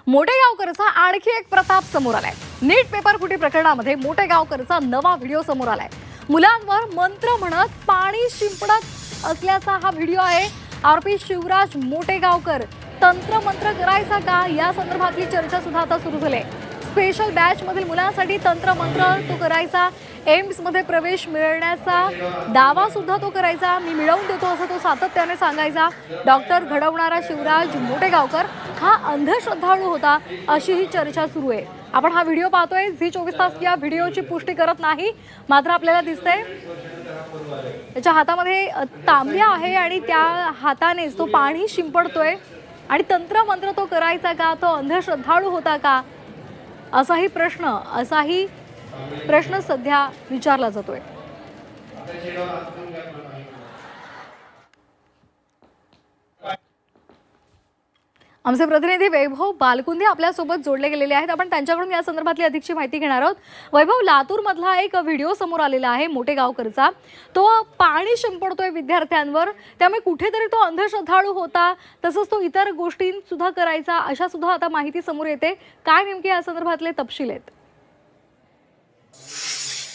मोठेगावकरचा आणखी एक प्रताप समोर आलाय। नीट पेपर फुटी प्रकरणामध्ये मोठेगावकरचा नवा व्हिडिओ समोर आलाय। मुलांवर मंत्र म्हणत पाणी शिंपडत असल्याचा हा व्हिडिओ आहे। आरोपी शिवराज मोठेगावकर तंत्र मंत्र करायचा का या संदर्भातली चर्चा सुद्धा आता सुरू झाली आहे। स्पेशल बॅच मधील मुलांसाठी तंत्र मंत्र तो करायचा, एम्स मध्ये प्रवेश मिळवण्याचा दावा सुद्धा तो करायचा, मी मिळवून देतो असं तो सातत्याने सांगायचा। डॉक्टर घडवणारा शिवराज मोठेगावकर हा अंधश्रद्धाळू होता अशी ही चर्चा सुरू आहे। आपण हा व्हिडिओ पाहतोय, झी 24 तास या व्हिडिओची पुष्टी करत नाही, मात्र आपल्याला दिसतंय त्याच्या हातामध्ये तांब्या आहे आणि त्या हातानेच तो पाणी शिंपडतोय आणि तंत्र मंत्र तो करायचा का, तो अंधश्रद्धाळू होता का असाही प्रश्न सध्या विचारला जातोय। आमचे प्रतिनिधी वैभव बालकुंदे आपल्या सोबत जोडले गेलेले आहेत। आपण त्यांच्याकडून या संदर्भातली अधिकची माहिती घेणार आहोत। वैभव, लातूर मधला एक व्हिडिओ समोर आलेला आहे मोठेगावकरचा, तो पाणी शिंपडतोय विद्यार्थ्यांवर, त्यामुळे कुठेतरी तो अंधश्रद्धाळू होता, तसंच तो इतर गोष्टी सुद्धा करायचा अशा सुद्धा आता माहिती समोर येते। काय नेमके या संदर्भातले तपशील आहेत?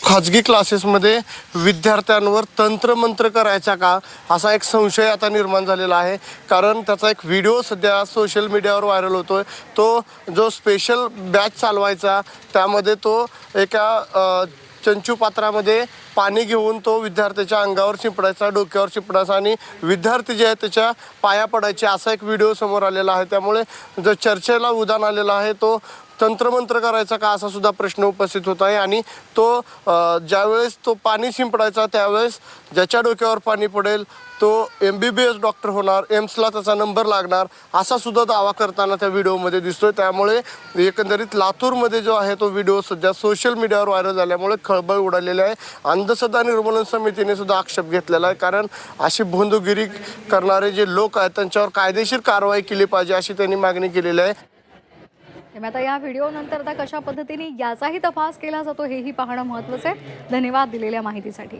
खाजगी क्लासेसमध्ये विद्यार्थ्यांवर तंत्रमंत्र करायचा का असा एक संशय आता निर्माण झालेला आहे। कारण त्याचा एक व्हिडिओ सध्या सोशल मीडियावर व्हायरल होतोय। तो जो स्पेशल बॅच चालवायचा त्यामध्ये तो एका चंचू पात्रामध्ये पाणी घेऊन तो विद्यार्थ्याच्या अंगावर शिंपडायचा, डोक्यावर शिंपडायचा आणि विद्यार्थी जे आहेत त्याच्या पाया पडायचे असा एक व्हिडिओ समोर आलेला आहे। त्यामुळे जो चर्चेला उधाण आलेला आहे तो तंत्रमंत्र करायचा का असा सुद्धा प्रश्न उपस्थित होत आहे। आणि तो ज्यावेळेस तो पाणी शिंपडायचा त्यावेळेस ज्याच्या डोक्यावर पाणी पडेल तो MBBS डॉक्टर होणार, एम्सला त्याचा नंबर लागणार असा सुद्धा दावा करताना त्या व्हिडिओमध्ये दिसतोय। त्यामुळे एकंदरीत लातूरमध्ये जो आहे तो व्हिडिओ सध्या सोशल मीडियावर व्हायरल झाल्यामुळे खळबळ उडालेली आहे। अंधश्रद्धा निर्मूलन समितीने सुद्धा आक्षेप घेतलेला आहे, कारण अशी भोंदूगिरी करणारे जे लोक आहेत त्यांच्यावर कायदेशीर कारवाई केली पाहिजे अशी त्यांनी मागणी केलेली आहे। आता या व्हिडिओ नंतर आता कशा पद्धतीने याचाही तपास केला जातो हेही पाहणं महत्त्वाचं आहे। धन्यवाद दिलेल्या माहितीसाठी।